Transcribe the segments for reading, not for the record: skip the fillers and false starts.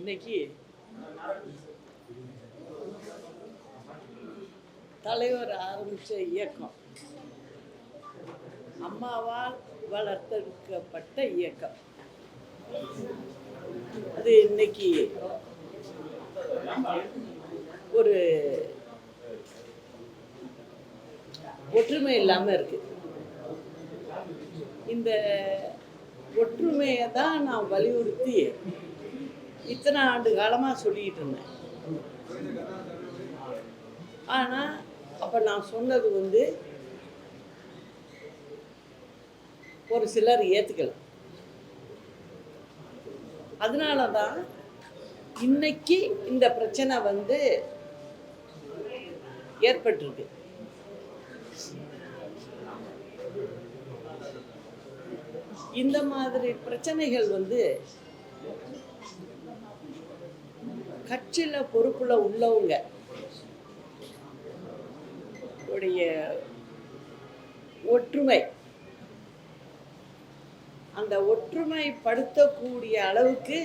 இன்னைக்கு தலைவர் ஆரம்பித்த இயக்கம் அம்மாவால் வளர்த்தெடுக்கப்பட்ட இயக்கம். அது இன்னைக்கு ஒரு ஒற்றுமை இல்லாமல் இருக்கு. இந்த ஒற்றுமையை தான் நான் வலியுறுத்தி இத்தனை ஆண்டு காலமாக சொல்லிக்கிட்டு இருந்தேன். ஆனால் அப்போ நான் சொன்னது ஒரு சிலர் ஏற்றுக்கல. அதனால தான் இன்னைக்கு இந்த பிரச்சனை ஏற்பட்டிருக்கு. இந்த மாதிரி பிரச்சனைகள் கட்சியில் பொறுப்புல உள்ளவங்க உடைய ஒற்றுமை, அந்த ஒற்றுமைப்படுத்தக்கூடிய அளவுக்கு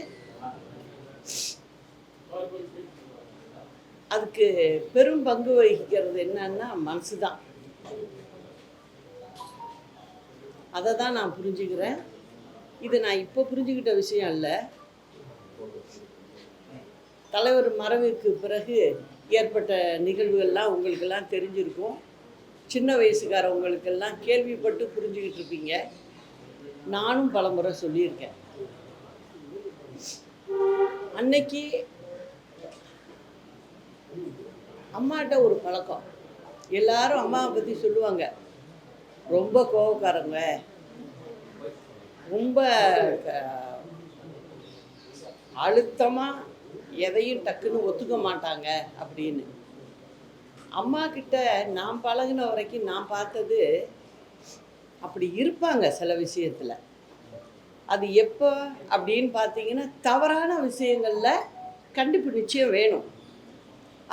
அதுக்கு பெரும் பங்கு வகிக்கிறது என்னன்னா மனசு தான். அதை தான் நான் புரிஞ்சுக்கிறேன். இது நான் இப்போ புரிஞ்சுக்கிட்ட விஷயம் இல்லை. தலைவர் மறைவுக்கு பிறகு ஏற்பட்ட நிகழ்வுகள்லாம் உங்களுக்கெல்லாம் தெரிஞ்சிருக்கும். சின்ன வயசுக்காரவங்களுக்கெல்லாம் கேள்விப்பட்டு புரிஞ்சுக்கிட்டு இருப்பீங்க. நானும் பல முறை சொல்லியிருக்கேன். அன்னைக்கு அம்மாட்ட ஒரு பழக்கம், எல்லாரும் அம்மாவை பற்றி சொல்லுவாங்க, ரொம்ப கோபக்காரங்க, ரொம்ப அழுத்தமாக எதையும் டக்குன்னு ஒத்துக்க மாட்டாங்க அப்படின்னு. அம்மா கிட்ட நான் பழகின வரைக்கும் நான் பார்த்தது அப்படி இருப்பாங்க சில விஷயத்தில். அது எப்போ அப்படின்னு பார்த்தீங்கன்னா தவறான விஷயங்களில் கண்டிப்பு நிச்சயம் வேணும்,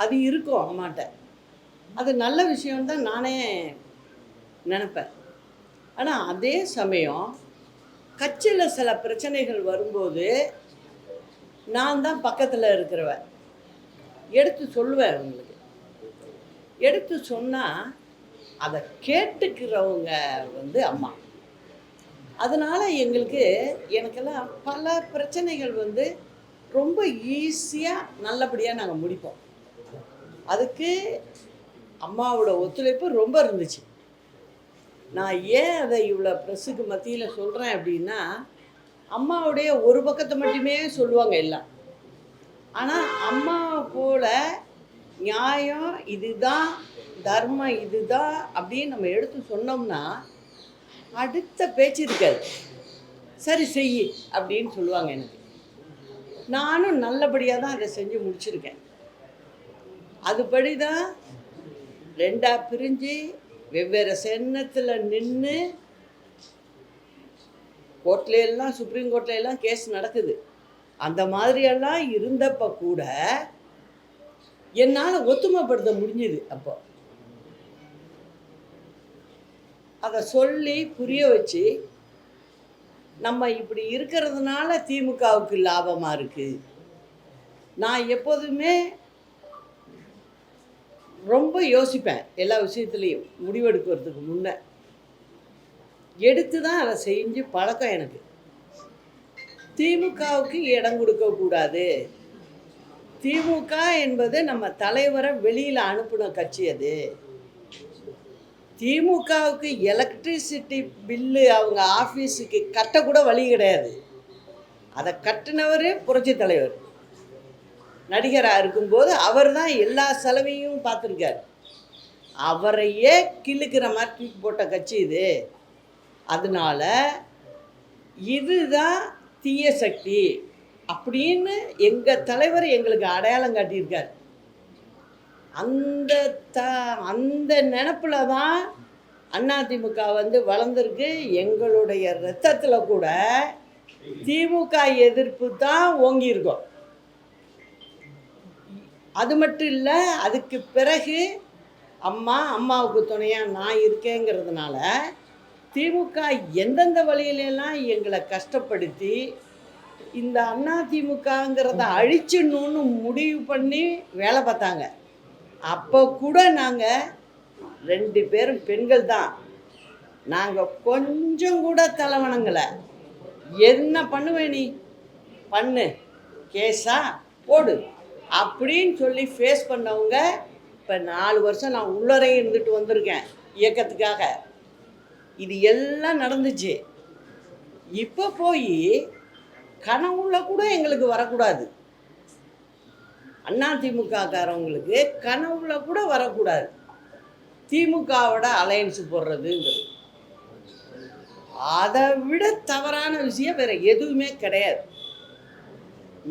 அது இருக்கும் அம்மாட்ட. அது நல்ல விஷயம்தான் நானே நினைப்பேன். ஆனால் அதே சமயம் கட்சியில் சில பிரச்சனைகள் வரும்போது நான் தான் பக்கத்தில் இருக்கிறவன், எடுத்து சொல்லுவேன். அவங்களுக்கு எடுத்து சொன்னால் அதை கேட்டுக்கிறவங்க அம்மா. அதனால் எனக்கெல்லாம் பல பிரச்சனைகள் ரொம்ப ஈஸியாக நல்லபடியாக நாங்கள் முடிப்போம். அதுக்கு அம்மாவோட ஒத்துழைப்பு ரொம்ப இருந்துச்சு. நான் ஏன் அதை இவ்வளோ ப்ரெஸ்ஸுக்கு மத்தியில் சொல்கிறேன் அப்படின்னா, அம்மாவுடைய ஒரு பக்கத்தை மட்டுமே சொல்லுவாங்க எல்லாம். ஆனால் அம்மா போல நியாயம் இதுதான், தர்மம் இதுதான் அப்படின்னு நம்ம எடுத்து சொன்னோம்னா அடுத்த பேச்சு இருக்காது. சரி செய் அப்படின்னு சொல்லுவாங்க. எனக்கு நானும் நல்லபடியாக தான் அதை செஞ்சு முடிச்சிருக்கேன். அதுபடி தான் ரெண்டாக பிரிஞ்சு வெவ்வேறு சென்னத்தில் நின்று கோர்ட்லையெல்லாம், சுப்ரீம் கோர்ட்லையெல்லாம் கேஸ் நடக்குது. அந்த மாதிரியெல்லாம் இருந்தப்போ கூட என்னால் ஒத்துமைப்படுத்த முடிஞ்சுது. அப்போ அதை சொல்லி புரிய வச்சு, நம்ம இப்படி இருக்கிறதுனால திமுகவுக்கு லாபமாக இருக்குது. நான் எப்போதுமே ரொம்ப யோசிப்பேன் எல்லா விஷயத்துலேயும். முடிவெடுக்கிறதுக்கு முன்னே எடுத்து தான் அதை செஞ்சு பழக்கம் எனக்கு. திமுகவுக்கு இடம் கொடுக்கக்கூடாது. திமுக என்பது நம்ம தலைவரை வெளியில் அனுப்பின கட்சி. அது திமுகவுக்கு எலக்ட்ரிசிட்டி பில்லு அவங்க ஆஃபீஸுக்கு கட்டக்கூட வழி கிடையாது. அதை கட்டினவர் புரட்சி தலைவர். நடிகராக இருக்கும்போது அவர் தான் எல்லா செலவையும் பார்த்துருக்கார். அவரையே கிள்ளுக்கிற மாதிரி தூக்கி போட்ட கட்சி இது. அதனால இதுதான் தீய சக்தி அப்படின்னு எங்கள் தலைவர் எங்களுக்கு அடையாளம் காட்டியிருக்கார். அந்த நினப்பில் தான் அதிமுக வளர்ந்துருக்கு. எங்களுடைய இரத்தத்தில் கூட திமுக எதிர்ப்பு தான் ஓங்கியிருக்கோம். அது மட்டும் இல்லை, அதுக்கு பிறகு அம்மாவுக்கு துணையாக நான் இருக்கேங்கிறதுனால திமுக எந்தெந்த வழியிலெல்லாம் எங்களை கஷ்டப்படுத்தி இந்த அதிமுகங்கிறத அழிச்சிடணும்னு முடிவு பண்ணி வேலை பார்த்தாங்க. அப்போ கூட நாங்கள் 2 பேரும் பெண்கள் தான். நாங்கள் கொஞ்சம் கூட தலைவணங்கலை. என்ன பண்ணுவேன் நீ பண்ணு, கேஸா போடு அப்படின்னு சொல்லி ஃபேஸ் பண்ணவங்க. இப்போ 4 வருஷம் நான் உள்ளரே இருந்துட்டு வந்திருக்கேன் இயக்கத்துக்காக. இது எல்லாம் நடந்துச்சு. இப்போ போய் கனவுல கூட எங்களுக்கு வரக்கூடாது. அதிமுககாரவங்களுக்கு கனவுல கூட வரக்கூடாது திமுகவோட அலையன்ஸ் போடுறதுங்கிறது. அதை விட தவறான விஷயம் வேற எதுவுமே கிடையாது.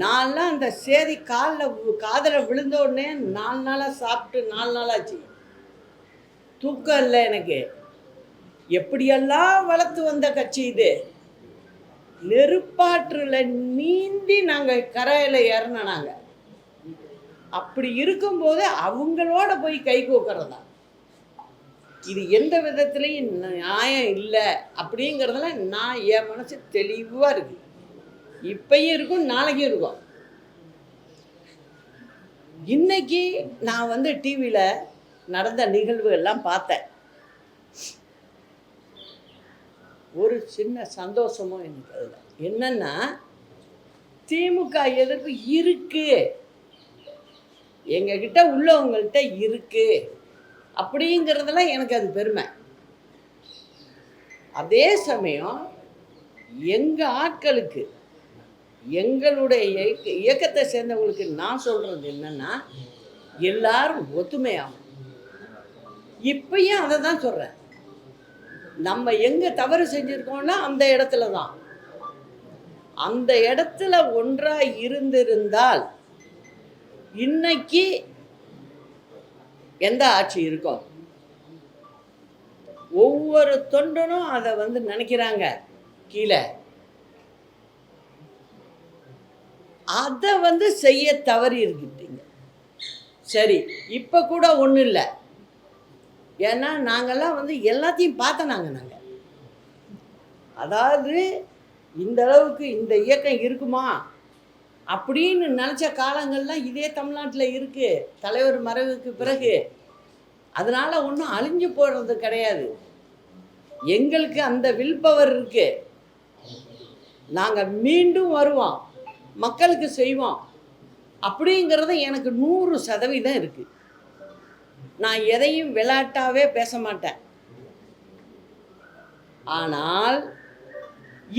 நான்லாம் அந்த சேதி காதில் விழுந்த உடனே 4 நாளாக சாப்பிட்டு 4 நாளாச்சு. தூக்கம் இல்லை எனக்கு. எப்படியெல்லாம் வளர்த்து வந்த கட்சி இது. நெருப்பாற்றில் நீந்தி நாங்கள் கரையில் ஏறினோம். நாங்கள் அப்படி இருக்கும்போது அவங்களோட போய் கை கோக்கிறதா, இது எந்த விதத்துலையும் நியாயம் இல்லை அப்படிங்கிறதுல நான் என் மனசு தெளிவாக இருக்கு. இப்பயும் இருக்கும், நாளைக்கும் இருக்கும். இன்னைக்கு நான் டிவியில் நடந்த நிகழ்வுகள்லாம் பார்த்தேன். ஒரு சின்ன சந்தோஷமும் எனக்கு அதில் என்னன்னா, திமுக எதிர்ப்பு இருக்கு, எங்ககிட்ட உள்ளவங்கள்ட்ட இருக்கு அப்படிங்கிறதெல்லாம் எனக்கு அது பெருமை. அதே சமயம் எங்கள் ஆட்களுக்கு, எங்களுடைய இயக்கத்தை சேர்ந்தவங்களுக்கு நான் சொல்கிறது என்னென்னா, எல்லாரும் ஒத்துமையாகும். இப்பயும் அதை தான் சொல்கிறேன். நம்ம எங்கே தவறு செஞ்சுருக்கோம்னா அந்த இடத்துல தான். அந்த இடத்துல ஒன்றாக இருந்திருந்தால் இன்னைக்கு எந்த ஆட்சி இருக்கும்? ஒவ்வொரு தொண்டனும் அதை நினைக்கிறாங்க. கீழே அதை செய்ய தவறி இருக்கிட்டீங்க. சரி, இப்போ கூட ஒன்றும் இல்லை. ஏன்னா நாங்கள்லாம் எல்லாத்தையும் பார்த்தனாங்க. நாங்கள் அதாவது இந்த அளவுக்கு இந்த இயக்கம் இருக்குமா அப்படின்னு நினச்ச காலங்கள்லாம் இதே தமிழ்நாட்டில் இருக்குது, தலைவர் மறைவுக்கு பிறகு. அதனால் ஒன்றும் அழிஞ்சு போடுறது கிடையாது. எங்களுக்கு அந்த வில் பவர் இருக்குது. நாங்கள் மீண்டும் வருவோம், மக்களுக்கு செய்வோம் அப்படிங்கிறது எனக்கு 100% இருக்குது. நான் எதையும் விளையாட்டாவே பேச மாட்டேன். ஆனால்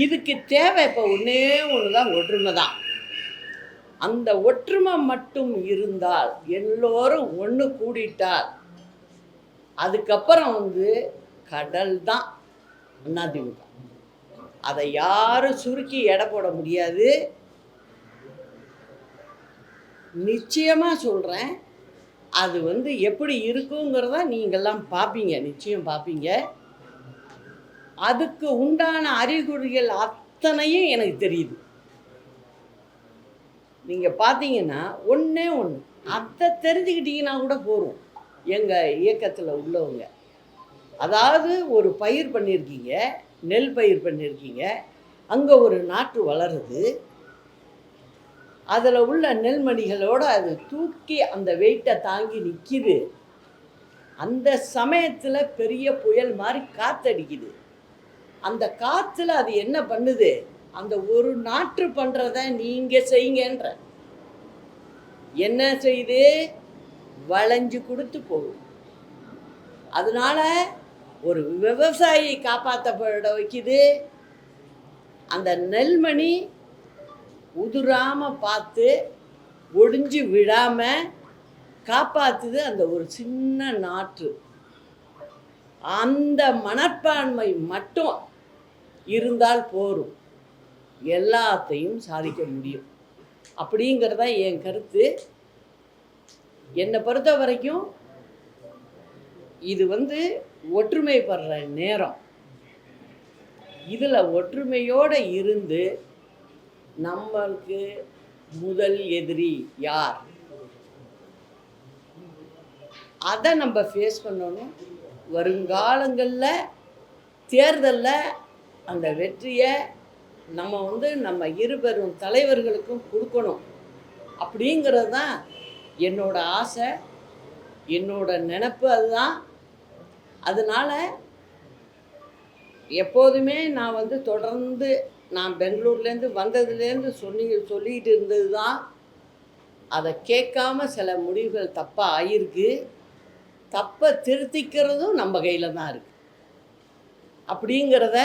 இதுக்கு தேவை இப்போ ஒன்றே ஒன்று தான், ஒற்றுமை தான். அந்த ஒற்றுமை மட்டும் இருந்தால், எல்லோரும் ஒன்று கூடிட்டால், அதுக்கப்புறம் கடல் தான் அதிமுக. அதை யாரும் சுருக்கி எடை போட முடியாது. நிச்சயமாக சொல்கிறேன். அது எப்படி இருக்குங்கிறத நீங்கள்லாம் பார்ப்பீங்க, நிச்சயம் பார்ப்பீங்க. அதுக்கு உண்டான அறிகுறிகள் அத்தனையும் எனக்கு தெரியுது. நீங்கள் பார்த்தீங்கன்னா ஒன்றே ஒன்று, அதை தெரிஞ்சுக்கிட்டீங்கன்னா கூட போகும். எங்கள் இயக்கத்தில் உள்ளவங்க, அதாவது ஒரு பயிர் பண்ணியிருக்கீங்க, நெல் பயிர் பண்ணியிருக்கீங்க, அங்கே ஒரு நாற்று வளருது, அதில் உள்ள நெல்மணிகளோடு அது தூக்கி அந்த வெயிட்டை தாங்கி நிற்கிது. அந்த சமயத்தில் பெரிய புயல் மாதிரி காற்றடிக்குது. அந்த காற்றுல அது என்ன பண்ணுது? அந்த ஒரு நாற்று பண்ணுறத நீங்கள் செய்யுங்கன்ற என்ன செய்யுது? வளைஞ்சு கொடுத்து போகும். அதனால ஒரு விவசாயி காப்பாற்றப்பட வைக்குது. அந்த நெல்மணி உதிராமல் பார்த்து ஒடிஞ்சு விடாமல் காப்பாற்றுது அந்த ஒரு சின்ன நாற்று. அந்த மனப்பான்மை மட்டும் இருந்தால் போரும், எல்லாத்தையும் சாதிக்க முடியும் அப்படிங்கிறதா என் கருத்து. என்னை பொறுத்த வரைக்கும் இது ஒற்றுமைப்படுற நேரம். இதில் ஒற்றுமையோடு இருந்து நம்மளுக்கு முதல் எதிரி யார், அதை நம்ம ஃபேஸ் பண்ணணும். வருங்காலங்களில் தேர்தலில் அந்த வெற்றியை நம்ம வந்து நம்ம இருபெரும் தலைவர்களுக்கும் கொடுக்கணும் அப்படிங்கிறது தான் என்னோட ஆசை, என்னோட நினப்பு அதுதான். அதனால எப்போதுமே நான் வந்து தொடர்ந்து நான் பெங்களூர்லேருந்து வந்ததுலேருந்து சொல்லிக்கிட்டு இருந்தது தான். அதை கேட்காம சில முடிவுகள் தப்பாக ஆகியிருக்கு. தப்பை திருத்திக்கிறதும் நம்ம கையில் தான் இருக்குது. அப்படிங்கிறத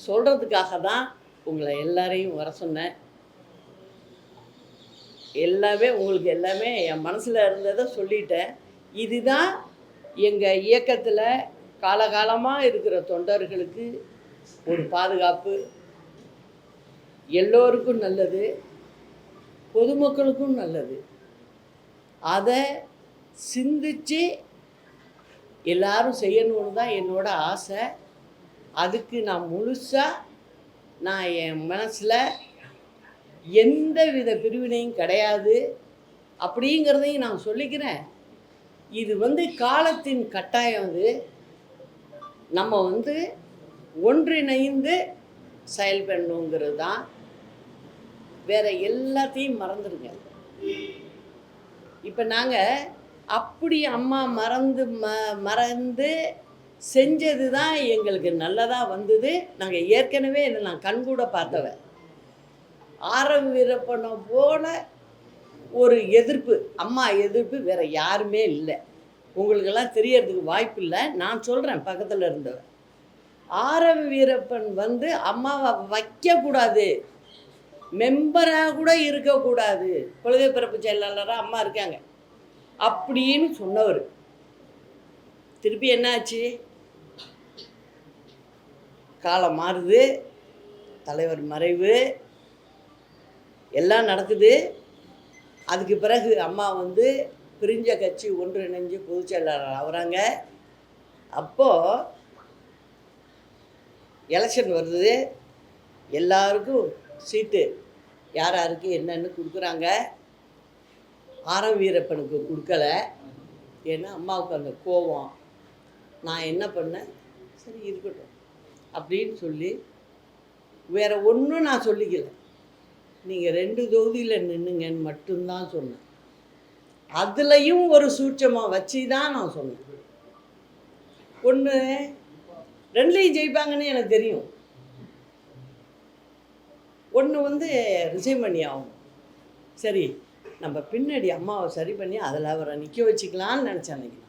சொல்கிறதுக்காக தான் உங்களை எல்லாரையும் வர சொன்னேன். உங்களுக்கு எல்லாமே என் மனசில் இருந்ததை சொல்லிட்டேன். இதுதான் எங்கள் இயக்கத்தில் காலகாலமாக இருக்கிற தொண்டர்களுக்கு ஒரு பாதுகாப்பு, எல்லோருக்கும் நல்லது, பொதுமக்களுக்கும் நல்லது. அதை சிந்தித்து எல்லாரும் செய்யணும்னு தான் என்னோட ஆசை. அதுக்கு நான் முழுசாக என் மனசில் எந்த வித பிரிவினையும் கிடையாது அப்படிங்கிறதையும் நான் சொல்லிக்கிறேன். இது வந்து காலத்தின் கட்டாயம். அது நம்ம வந்து ஒன்றிணைந்து செயல்படணுங்கிறது தான். வேறு எல்லாத்தையும் மறந்துடுங்க. இப்போ நாங்கள் அப்படி அம்மா மறந்து செஞ்சது தான் எங்களுக்கு நல்லதாக வந்தது. நாங்கள் ஏற்கனவே நான் கண்கூட பார்த்தவன். ஆரம் வீரப்பனை போல ஒரு எதிர்ப்பு, அம்மா எதிர்ப்பு வேறு யாருமே இல்லை. உங்களுக்கெல்லாம் தெரியறதுக்கு வாய்ப்பு இல்லை. நான் சொல்கிறேன், பக்கத்தில் இருந்தவன். ஆரம் வீரப்பன் வந்து அம்மாவை வைக்கக்கூடாது, மெம்பராக கூட இருக்கக்கூடாது, கொள்கை பிறப்பு செயலாளராக அம்மா இருக்காங்க அப்படின்னு சொன்னவர். திருப்பி என்னாச்சு? காலம் மாறுது, தலைவர் மறைவு, எல்லாம் நடக்குது. அதுக்கு பிறகு அம்மா வந்து பிரிஞ்ச கட்சி ஒன்றிணைஞ்சு பொதுச் செயலாளர் ஆகுறாங்க. அப்போது எலெக்ஷன் வருது, எல்லாருக்கும் சீட்டு யார் யாருக்கு என்னன்னு கொடுக்குறாங்க. ஆரம் வீரப்பனுக்கு கொடுக்கல. ஏன்னா அம்மாவுக்கு அந்த கோபம். நான் என்ன பண்ணேன், சரி இருக்கட்டும் அப்படின்னு சொல்லி வேறு ஒன்றும் நான் சொல்லிக்கல. நீங்கள் 2 தொகுதியில் நின்றுங்கன்னு மட்டும்தான் சொன்னேன். அதுலேயும் ஒரு சூட்சமாக வச்சு தான் நான் சொன்னேன். ஒன்று 2லையும் ஜெயிப்பாங்கன்னு எனக்கு தெரியும். ஒன்று வந்து ரிசைன் பண்ணி ஆகும். சரி, நம்ம பின்னாடி அம்மாவை சரி பண்ணி அதில் அவரை நிற்க வச்சுக்கலான்னு நினச்சேன். அன்றைக்கி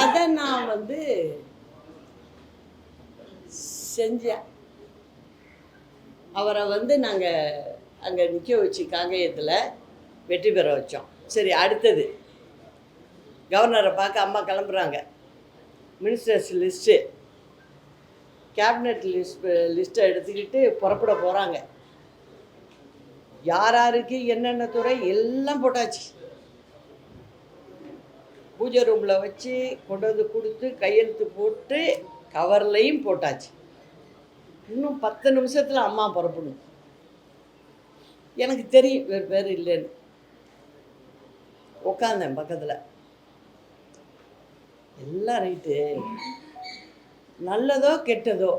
அதை நான் வந்து செஞ்சேன். அவரை வந்து நாங்கள் அங்கே நிற்க வச்சு காங்கேயத்தில் வெற்றி பெற வச்சோம். சரி, அடுத்தது கவர்னரை பார்க்க அம்மா கிளம்புறாங்க. மினிஸ்டர்ஸ் லிஸ்ட்டு, கேபினட் லிஸ்ட்டை எடுத்துக்கிட்டு புறப்பட போகிறாங்க. யார் யாருக்கு என்னென்ன துறை எல்லாம் போட்டாச்சு. பூஜை ரூமில் வச்சு கொண்டு வந்து கொடுத்து கையெழுத்து போட்டு கவர்லையும் போட்டாச்சு. இன்னும் 10 நிமிஷத்தில் அம்மா புறப்படணும். எனக்கு தெரியும் வேறு பேர் இல்லைன்னு. உட்காந்தேன் பக்கத்தில். எல்லாம் ரைட்டு, நல்லதோ கெட்டதோ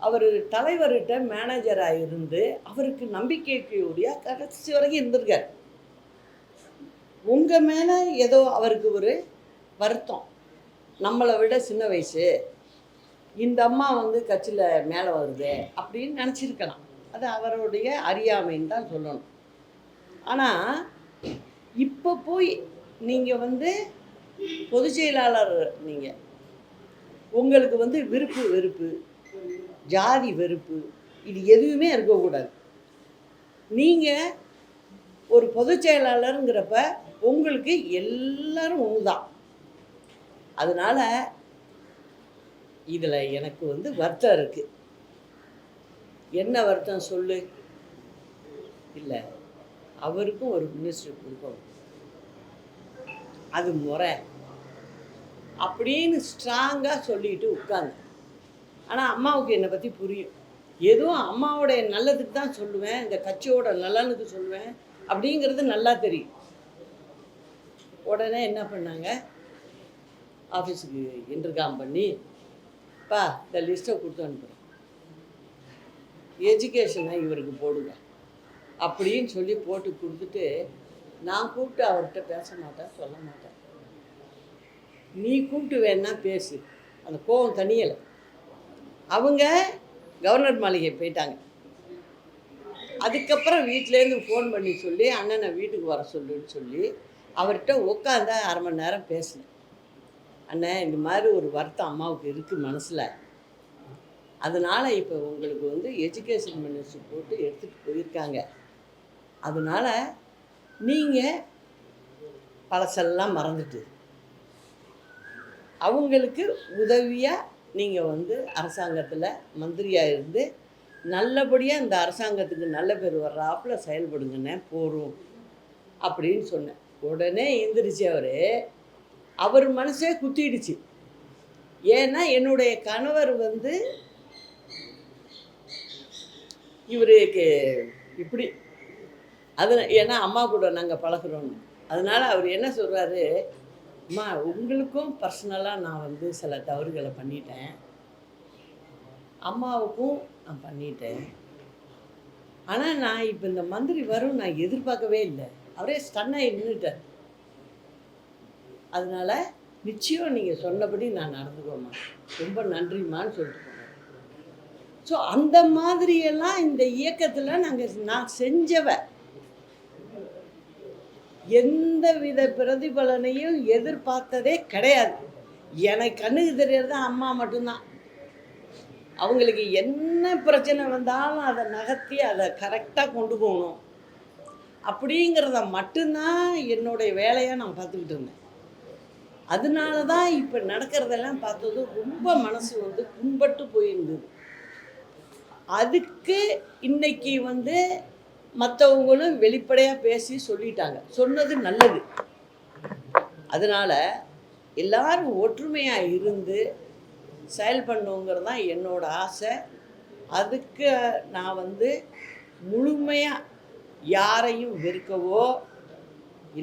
அவர் தலைவர்கிட்ட மேனேஜராக இருந்து அவருக்கு நம்பிக்கைக்குரிய கடைசி வரைக்கும் இருந்திருக்கார். உங்கள் மேலே ஏதோ அவருக்கு ஒரு வருத்தம், நம்மளை விட சின்ன வயசு, இந்த அம்மா வந்து கட்சியில் மேலே வருது அப்படின்னு நினச்சிருக்கலாம். அது அவருடைய அறியாமைன்னு தான் சொல்லணும். ஆனால் இப்போ போய் நீங்கள் வந்து பொதுச் செயலாளர், நீங்கள் உங்களுக்கு வந்து விருப்பு வெறுப்பு, ஜாதி வெறுப்பு, இது எதுவுமே இருக்கக்கூடாது. நீங்கள் ஒரு பொதுச் செயலாளருங்கிறப்ப உங்களுக்கு எல்லாரும் ஒன்று தான். அதனால் இதில் எனக்கு வந்து வருத்தம் இருக்குது. என்ன வருத்தம் சொல்லு? இல்லை, அவருக்கும் ஒரு மினிஸ்டர் கொடுக்கணும், அது முறை அப்படின்னு ஸ்ட்ராங்காக சொல்லிட்டு உட்காந்து. ஆனால் அம்மாவுக்கு என்னை பற்றி புரியும். எதுவும் அம்மாவோடைய நல்லதுக்கு தான் சொல்லுவேன், இந்த கட்சியோட நலனுக்கு சொல்லுவேன் அப்படிங்கிறது நல்லா தெரியும். உடனே என்ன பண்ணாங்க, ஆஃபீஸுக்கு இன்டர்காம் பண்ணி, இந்த லிஸ்ட்டை கொடுத்து அனுப்புகிறேன், எஜுகேஷனை இவருக்கு போடுங்க அப்படின்னு சொல்லி போட்டு கொடுத்துட்டு, நான் கூப்பிட்டு அவர்கிட்ட பேச மாட்டேன், சொல்ல மாட்டேன். நீ கூப்பிட்டு வேணா பேசு. அந்த கோவம் தனியலை. அவங்க கவர்னர் மாளிகை போயிட்டாங்க. அதுக்கப்புறம் வீட்டிலேருந்து ஃபோன் பண்ணி சொல்லி அண்ணனை வீட்டுக்கு வர சொல்லுன்னு சொல்லி அவர்கிட்ட உட்காந்து 1/2 மணி நேரம் பேசினேன். அண்ணன், இந்த மாதிரி ஒரு வருத்தம் அம்மாவுக்கு இருக்குது மனசில், அதனால் இப்போ உங்களுக்கு வந்து எஜுகேஷன் மினிஸ்டர் போட்டு எடுத்துகிட்டு போயிருக்காங்க. அதனால் நீங்கள் பழசெல்லாம் மறந்துட்டு அவங்களுக்கு உதவியாக நீங்கள் வந்து அரசாங்கத்தில் மந்திரியாக இருந்து நல்லபடியாக இந்த அரசாங்கத்துக்கு நல்ல பேர் வர்றாப்புல செயல்படுங்கண்ணே போகிறோம் அப்படின்னு சொன்னேன். உடனே எந்திரிச்சு அவர் மனசே குத்திடுச்சு. ஏன்னா என்னுடைய கணவர் வந்து இவருக்கு இப்படி அது, ஏன்னா அம்மா கூட நாங்கள் பழகுறோன்னு. அதனால் அவர் என்ன சொல்கிறாரு, அம்மா உங்களுக்கும் பர்சனலாக நான் வந்து சில தவறுகளை பண்ணிட்டேன், அம்மாவுக்கும் நான் பண்ணிட்டேன். ஆனால் நான் இப்போ இந்த மந்திரி வரும் நான் எதிர்பார்க்கவே இல்லை. அவரே ஸ்டன்னாகி நின்றுட்டார். அதனால் நிச்சயம் நீங்கள் சொன்னபடி நான் நடந்துக்கோமா, ரொம்ப நன்றிம்மான்னு சொல்லிட்டு போனேன். ஸோ அந்த மாதிரியெல்லாம் இந்த இயக்கத்தில் நான் செஞ்சவ எந்த வித பிரதிபலனையும் எதிர்பார்த்ததே கிடையாது. எனக்கு கண்ணுக்கு தெரியறது அம்மா மட்டும்தான். அவங்களுக்கு என்ன பிரச்சனை வந்தாலும் அதை நகர்த்தி அதை கரெக்டாக கொண்டு போகணும் அப்படிங்கிறத மட்டும்தான் என்னுடைய வேலையாக நான் பார்த்துக்கிட்டு இருந்தேன். அதனால தான் இப்போ நடக்கிறதெல்லாம் பார்த்தது ரொம்ப மனசு வந்து புண்பட்டு போயிருந்தது. அதுக்கு இன்னைக்கு வந்து மற்றவங்களும் வெளிப்படையாக பேசி சொல்லிட்டாங்க. சொன்னது நல்லது. அதனால் எல்லாரும் ஒற்றுமையாக இருந்து செயல்படணுங்கிறது தான் என்னோட ஆசை. அதுக்கு நான் வந்து முழுமையாக யாரையும் வெறுக்கவோ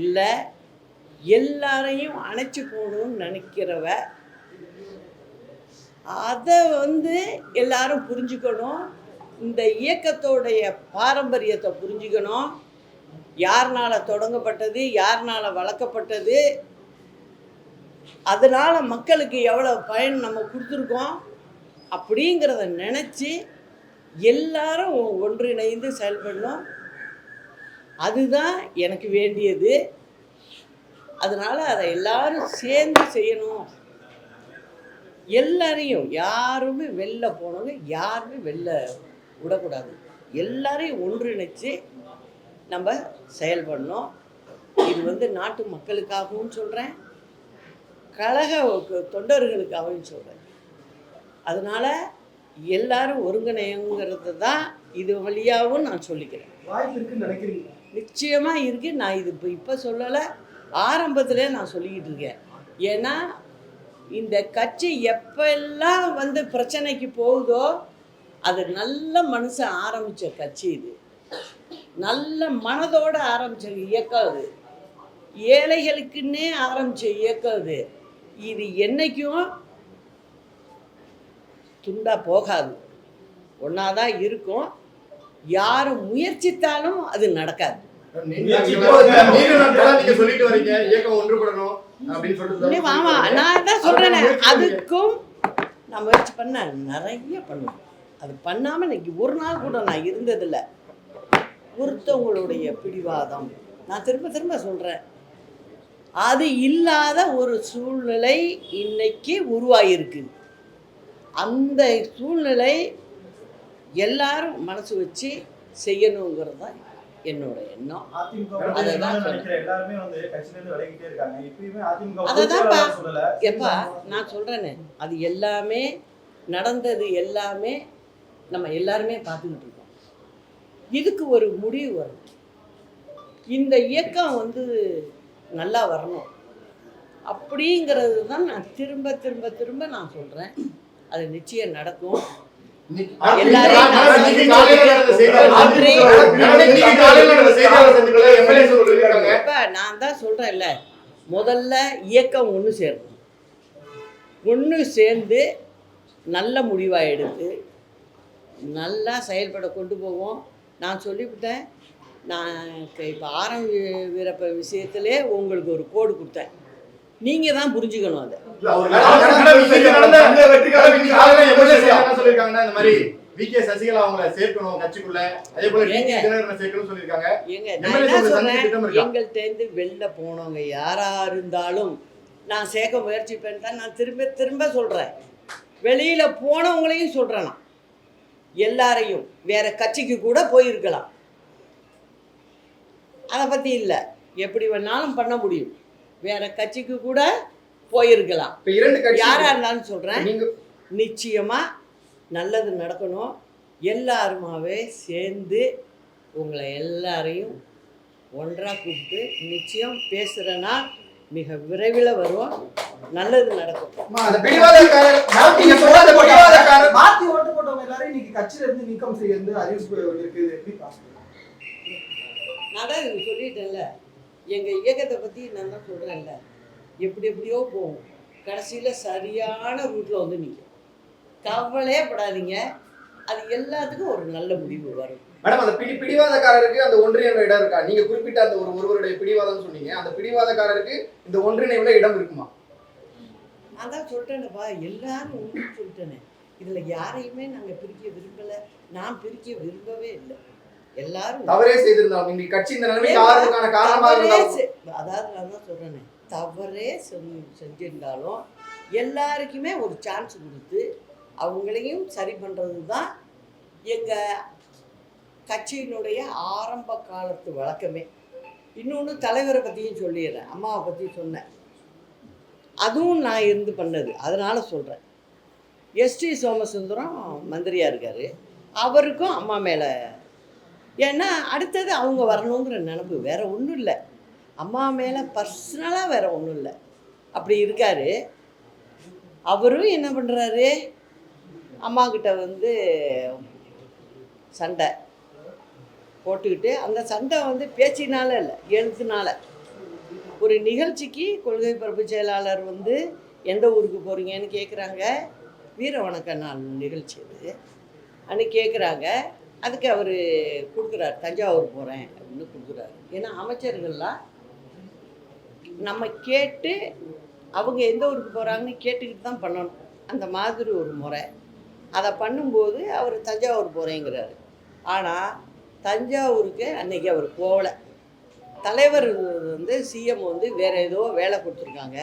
இல்லை எல்லாரையும் அணைச்சி போகணும்னு நினைக்கிறவ. அதை வந்து எல்லாரும் புரிஞ்சுக்கணும். இந்த இயக்கத்தோடைய பாரம்பரியத்தை புரிஞ்சுக்கணும். யார்னால் தொடங்கப்பட்டது, யார்னால் வளர்க்கப்பட்டது, அதனால் மக்களுக்கு எவ்வளோ பயன் நம்ம கொடுத்துருக்கோம் அப்படிங்கிறத நினச்சி எல்லாரும் ஒன்றிணைந்து செயல்படணும். அதுதான் எனக்கு வேண்டியது. அதனால் அதை எல்லாரும் சேர்ந்து செய்யணும். எல்லாரையும் யாருமே வெளில போனவங்க யாருமே வெளில விடக்கூடாது. எல்லாரையும் ஒன்றிணைச்சு நம்ம செயல்படணும். இது வந்து நாட்டு மக்களுக்காகவும் சொல்கிறேன், கழக தொண்டர்களுக்காகவும் சொல்கிறேன். அதனால் எல்லாரும் ஒருங்கிணைங்கிறது தான் இது வழியாகவும் நான் சொல்லிக்கிறேன். நிச்சயமாக இருக்குது. நான் இது இப்போ சொல்லலை, ஆரம்பத்திலே நான் சொல்லிக்கிட்டு இருக்கேன். ஏன்னா இந்த கட்சி எப்பெல்லாம் வந்து பிரச்சனைக்கு போகுதோ அது நல்ல மனுஷன் ஆரம்பித்த கட்சி. இது நல்ல மனதோடு ஆரம்பித்த இயக்கம். அது ஏழைகளுக்குன்னே ஆரம்பித்த இயக்கம். இது என்னைக்கும் துண்டா போகாது, ஒன்றாதான் இருக்கும். யார் முயற்சித்தாலும் அது நடக்காது. நான் தான் சொல்றேன், அதுக்கும் நான் முயற்சி பண்ண நிறைய பண்ணுவேன். அது பண்ணாமல் இன்னைக்கு ஒரு நாள் கூட நான் இருந்ததில்லை. ஒருத்தவங்களுடைய பிடிவாதம், நான் திரும்ப திரும்ப சொல்கிறேன், அது இல்லாத ஒரு சூழ்நிலை இன்னைக்கு உருவாகிருக்கு. அந்த சூழ்நிலை எல்லாரும் மனசு வச்சு செய்யணுங்கிறது தான் என்னோட எண்ணம். எப்பா நான் சொல்றேனே, அது எல்லாமே நடந்தது, எல்லாமே நம்ம எல்லாருமே பார்த்துக்கிட்டு இருக்கோம். இதுக்கு ஒரு முடிவு வரும். இந்த இயக்கம் வந்து நல்லா வரணும் அப்படிங்கிறது தான் நான் திரும்ப திரும்ப திரும்ப நான் சொல்றேன். அது நிச்சயம் நடக்கும். நான் தான் சொல்றேன்ல, முதல்ல இயக்கம் ஒன்று சேரணும். ஒன்று சேர்ந்து நல்ல முடிவாக எடுத்து நல்லா செயல்பட கொண்டு போவோம். நான் சொல்லிவிட்டேன். நான் இப்போ ஆரம் வீரப்ப விஷயத்திலே உங்களுக்கு ஒரு கோடு கொடுத்தேன். நீங்கள் தான் புரிஞ்சுக்கணும் அதை. விகே சசிகலா அவங்கள சேர்க்கணும் கட்சிக்குள்ள, அதே போல சேர்க்கணும்னு சொல்லிருக்காங்க. ஏங்க நான் என்ன சொல்றேன், எங்கள்கிட்ட இருந்து வெளில போனவங்க யாரா இருந்தாலும் நான் சேர்க்க முயற்சிப்பேன் தான் நான் திரும்ப திரும்ப சொல்றேன். வெளியில போனவங்களையும் சொல்றேன். நான் எல்லாரையும் வேற கட்சிக்கு கூட போயிருக்கலாம், அதை பத்தி இல்லை. எப்படி வேணாலும் பண்ண முடியும். வேற கட்சிக்கு கூட போயிருக்கலாம். யாரா இருந்தாலும் சொல்றேன், நிச்சயமா நல்லது நடக்கணும். எல்லாருமாவே சேர்ந்து உங்களை எல்லாரையும் ஒன்றாக கூப்பிட்டு நிச்சயம் பேசுகிறேன்னா மிக விரைவில் வருவோம். நல்லது நடக்கும். மாத்தி ஓட்டு போட்டவங்க எல்லாரும் இன்னைக்கு கட்சியில இருந்து நீக்கம் செய்ய அறிவிப்பு இருக்குது. நான் தான் சொல்லிட்டேன்ல, எங்கள் இயக்கத்தை பற்றி நான் தான் சொல்கிறேன்ல, எப்படி எப்படியோ போகும், கடைசியில் சரியான ரூட்டில் வந்து நிற்கும். கவலையே படாதீங்க, அது எல்லாத்துக்கும் ஒரு நல்ல முடிவு வரும். மேடம், அந்த பிடிவாதக்காரருக்கு அந்த ஒன்றிணைவு இடம் இருக்கா? நீங்க குறிப்பிட்ட அந்த ஒருவருடைய பிடிவாதம் சொன்னீங்க, அந்த பிடிவாதக்காரருக்கு இந்த ஒன்றிணைவுல இடம் இருக்குமா? நான் தான் சொல்லிட்டேனப்பா, எல்லாரும் ஒன்று சொல்லிட்டேனே. இதில் யாரையுமே நாங்கள் பிரிக்க விரும்பலை, நான் பிரிக்க விரும்பவே இல்லை. எல்லாரும் தவறே செய்திருந்தாலும் இந்த கட்சி இந்த நிலைமைக்கு ஆறதுக்கான காரணமாக அதாவது நான் தான் சொல்றேனே, தவறே செஞ்சிருந்தாலும் எல்லாருக்குமே ஒரு சான்ஸ் கொடுத்து அவங்களையும் சரி பண்ணுறது தான் எங்கள் கட்சியினுடைய ஆரம்ப காலத்து வழக்கமே. இன்னொன்று தலைவரை பற்றியும் சொல்லிடுறேன், அம்மாவை பற்றி சொன்னேன், அதுவும் நான் இருந்து பண்ணது, அதனால் சொல்கிறேன். எஸ்டி சோமசுந்தரம் மந்திரியாக இருக்கார், அவருக்கும் அம்மா மேலே, ஏன்னா அடுத்தது அவங்க வரணுங்கிற நினப்பு, வேறு ஒன்றும் இல்லை. அம்மா மேலே பர்சனலாக வேறு ஒன்றும் இல்லை, அப்படி இருக்கார். அவரும் என்ன பண்ணுறாரு, அம்மாக்கிட்ட வந்து சண்டை போட்டுக்கிட்டு, அந்த சண்டை வந்து பேச்சினால இல்லை, எழுத்துனால. ஒரு நிகழ்ச்சிக்கு கொள்கை பரப்பு செயலாளர் வந்து எந்த ஊருக்கு போகிறீங்கன்னு கேட்குறாங்க, வீர வணக்க நாள் நிகழ்ச்சி அது, அன்னைக்கு கேட்குறாங்க. அதுக்கு அவர் கொடுக்குறாரு, தஞ்சாவூர் போகிறேன் அப்படின்னு கொடுக்குறாரு. ஏன்னா அமைச்சர்கள்லாம் நம்ம கேட்டு அவங்க எந்த ஊருக்கு போகிறாங்கன்னு கேட்டுக்கிட்டு தான் பண்ணணும், அந்த மாதிரி ஒரு முறை. அதை பண்ணும்போது அவர் தஞ்சாவூர் போகிறேங்கிறாரு. ஆனால் தஞ்சாவூருக்கு அன்றைக்கி அவர் போகலை. தலைவர் வந்து சிஎம் வந்து வேறு ஏதோ வேலை கொடுத்துருக்காங்க,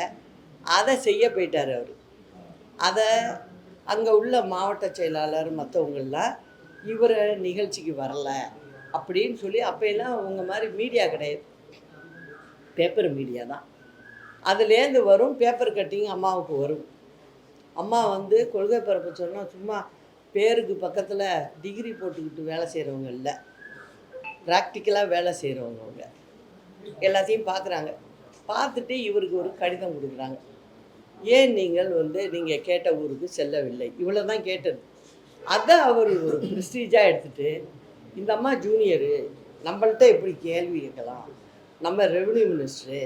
அதை செய்ய போயிட்டார் அவர். அதை அங்கே உள்ள மாவட்ட செயலாளர் மற்றவங்களாம் இவரை நிகழ்ச்சிக்கு வரலை அப்படின்னு சொல்லி, அப்போல்லாம் அவங்க மாதிரி மீடியா கிடையாது, பேப்பர் மீடியா தான். அதுலேருந்து வரும் பேப்பர் கட்டிங் அம்மாவுக்கு வரும். அம்மா வந்து கொள்கை பரப்ப சொன்னால் சும்மா பேருக்கு பக்கத்தில் டிகிரி போட்டுக்கிட்டு வேலை செய்கிறவங்க இல்லை, ப்ராக்டிக்கலாக வேலை செய்கிறவங்க. அவங்க எல்லாத்தையும் பார்க்குறாங்க. பார்த்துட்டு இவருக்கு ஒரு கடிதம் கொடுக்குறாங்க, ஏன் நீங்கள் வந்து நீங்கள் கேட்ட ஊருக்கு செல்லவில்லை, இவ்வளோ தான் கேட்டது. அதை அவர் ஒரு ப்ரெஸ்டீஜாக எடுத்துகிட்டு, இந்த அம்மா ஜூனியரு, நம்மள்கிட்ட எப்படி கேள்வி கேட்கலாம், நம்ம ரெவன்யூ மினிஸ்டரு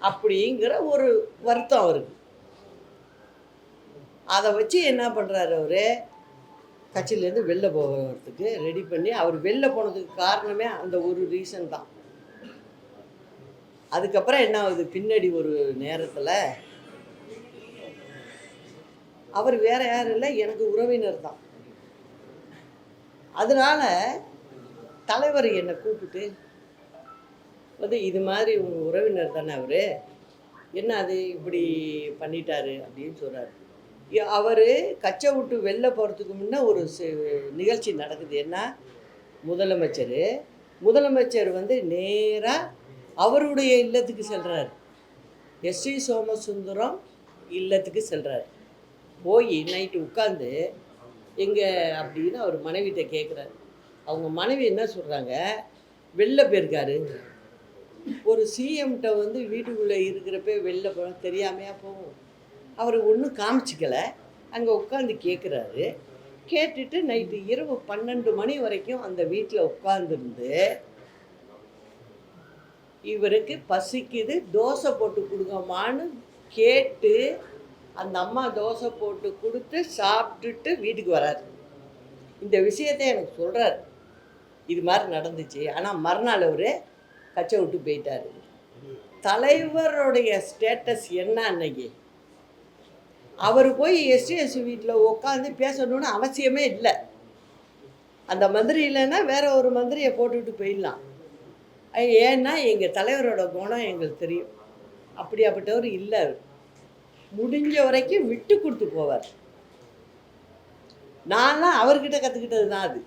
அப்படிங்கிற ஒரு வருத்தம் அவருக்கு. அதை வச்சு என்ன பண்ணுறாரு, அவர் கட்சியிலேருந்து வெளில போகிறதுக்கு ரெடி பண்ணி, அவர் வெளில போனதுக்கு காரணமே அந்த ஒரு ரீசன் தான். அதுக்கப்புறம் என்ன ஆகுது, பின்னாடி ஒரு நேரத்தில் அவர் வேறு யாரும் இல்லை, எனக்கு உறவினர் தான். அதனால் தலைவர் என்னை கூப்பிட்டு வந்து, இது மாதிரி உங்கள் உறவினர் தானே அவர், என்ன அது இப்படி பண்ணிட்டாரு அப்படின்னு சொல்கிறார். அவர் கட்சை விட்டு வெளில போகிறதுக்கு முன்னே ஒரு நிகழ்ச்சி நடக்குது. என்ன, முதலமைச்சர் வந்து நேராக அவருடைய இல்லத்துக்கு செல்கிறார், எஸ்டி சோமசுந்தரம் இல்லத்துக்கு செல்கிறார். போய் நைட்டு உட்காந்து எங்கே அப்படின்னு அவர் மனைவிட்ட கேட்குறாரு. அவங்க மனைவி என்ன சொல்கிறாங்க, வெளில போயிருக்காரு. ஒரு சிஎம்கிட்ட வந்து வீட்டுக்குள்ளே இருக்கிறப்ப வெளில போக தெரியாமையா போகும். அவர் ஒன்றும் காமிச்சிக்கலை, அங்கே உட்காந்து கேட்குறாரு. கேட்டுட்டு நைட்டு இரவு 12 மணி வரைக்கும் அந்த வீட்டில் உட்காந்துருந்து, இவருக்கு பசிக்குது தோசை போட்டு கொடுங்கம்மான்னு கேட்டு அந்த அம்மா தோசை போட்டு கொடுத்து சாப்பிட்டுட்டு வீட்டுக்கு வராரு. இந்த விஷயத்தை எனக்கு சொல்கிறார், இது மாதிரி நடந்துச்சு. ஆனால் மறுநாள் அவர் கட்சியை விட்டு போயிட்டார். தலைவருடைய ஸ்டேட்டஸ் என்ன அன்னைக்கு? அவர் போய் எஸ்டிஎஸ்சி வீட்டில் உட்காந்து பேசணும்னு அவசியமே இல்லை. அந்த மந்திரி இல்லைன்னா வேற ஒரு மந்திரியை போட்டுவிட்டு போயிடலாம். ஏன்னா எங்கள் தலைவரோட குணம் எங்களுக்கு தெரியும். அப்படியாப்பட்டவர் இல்லை. முடிஞ்ச வரைக்கும் விட்டு கொடுத்து போவார். நான்லாம் அவர்கிட்ட கற்றுக்கிட்டது தான் அது.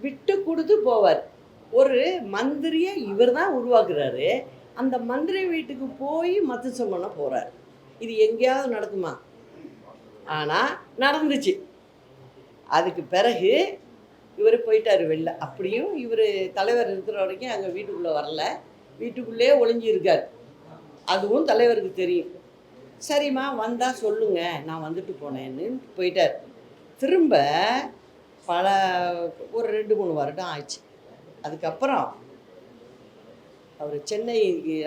விட்டு கொடுத்து போவார். ஒரு மந்திரியை இவர் தான் உருவாக்குறாரு. அந்த மந்திரி வீட்டுக்கு போய் மத்திசம் பண்ண போகிறார். இது எங்கேயாவது நடக்குமா? ஆனால் நடந்துச்சு. அதுக்கு பிறகு இவர் போயிட்டார் வெளில. அப்படியும் இவர் தலைவர் இருக்கிற வரைக்கும் அங்கே வீட்டுக்குள்ளே வரல, வீட்டுக்குள்ளேயே ஒளிஞ்சிருக்கார். அதுவும் தலைவருக்கு தெரியும். சரிம்மா வந்தால் சொல்லுங்கள், நான் வந்துட்டு போனேன்னு போயிட்டார். திரும்ப ஒரு 2-3 வருடம் ஆச்சு. அதுக்கப்புறம் அவர் சென்னை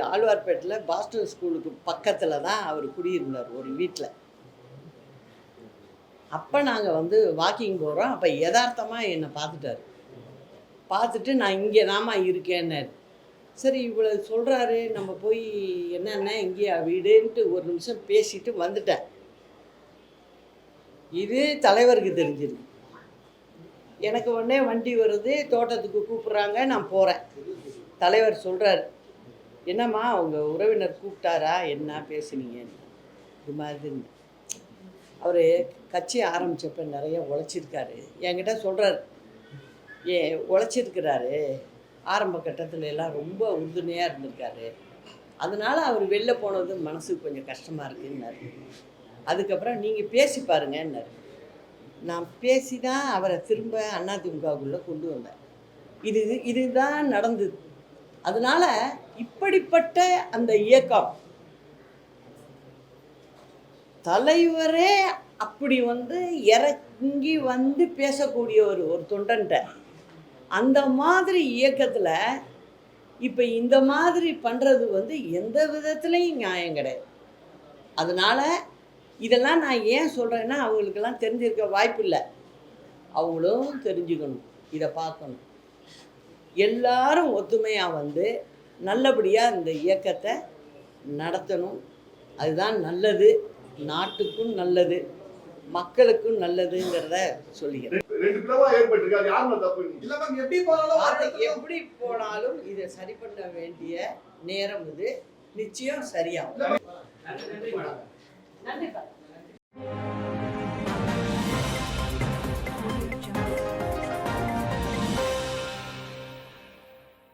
ஆழ்வார்பேட்டில் பாஸ்டன் ஸ்கூலுக்கு பக்கத்தில் தான் அவர் குடியிருந்தார் ஒரு வீட்டில். அப்போ நாங்கள் வாக்கிங் போகிறோம். அப்போ யதார்த்தமாக என்னை பார்த்துட்டார். பார்த்துட்டு நான் இங்கே தாம்மா இருக்கேன்னாரு. சரி இவ்வளோ சொல்கிறாரு, நம்ம போய் என்னென்ன இங்கேயா வீடுன்ட்டு ஒரு நிமிஷம் பேசிட்டு வந்துட்டேன். இது தலைவருக்கு தெரிஞ்சிருக்கு. எனக்கு உடனே வண்டி வருது, தோட்டத்துக்கு கூப்பிட்றாங்க, நான் போகிறேன். தலைவர் சொல்கிறார், என்னம்மா அவங்க உறவினர் கூப்பிட்டாரா, என்ன பேசுனீங்கன்னு. இது மாதிரி அவர் கட்சி ஆரம்பித்தப்ப நிறைய உழைச்சிருக்காரு. என்கிட்ட சொல்கிறார், உழைச்சிருக்கிறாரு, ஆரம்ப கட்டத்தில் எல்லாம் ரொம்ப உறுதுணையாக இருந்திருக்காரு, அதனால் அவர் வெளில போனது மனசுக்கு கொஞ்சம் கஷ்டமாக இருக்குன்னாரு. அதுக்கப்புறம் நீங்கள் பேசி பாருங்கன்னாரு. நான் பேசி தான் அவரை திரும்ப அதிமுகவுக்குள்ளே கொண்டு வந்தேன். இதுதான் நடந்தது. அதனால் இப்படிப்பட்ட அந்த இயக்கம் தலைவரே அப்படி இறங்கி பேசக்கூடிய ஒரு தொண்டன்ட்ட அந்த மாதிரி இயக்கத்தில் இப்போ இந்த மாதிரி பண்ணுறது எந்த விதத்துலையும் நியாயம் கிடையாது. அதனால் இதெல்லாம் நான் ஏன் சொல்கிறேன்னா, அவங்களுக்கெல்லாம் தெரிஞ்சிருக்க வாய்ப்பு இல்லை. அவங்களும் தெரிஞ்சுக்கணும், இதை பார்க்கணும். எல்லாரும் ஒத்துமையாக நல்லபடியாக இந்த இயக்கத்தை நடத்தணும். அதுதான் நல்லது, நாட்டுக்கும் நல்லது, மக்களுக்கும் நல்லதுங்கிறத சொல்லிக்கிறேன். எப்படி போனாலும் இதை சரி பண்ண வேண்டிய நேரம் இது. நிச்சயம் சரியாகும். நன்றி.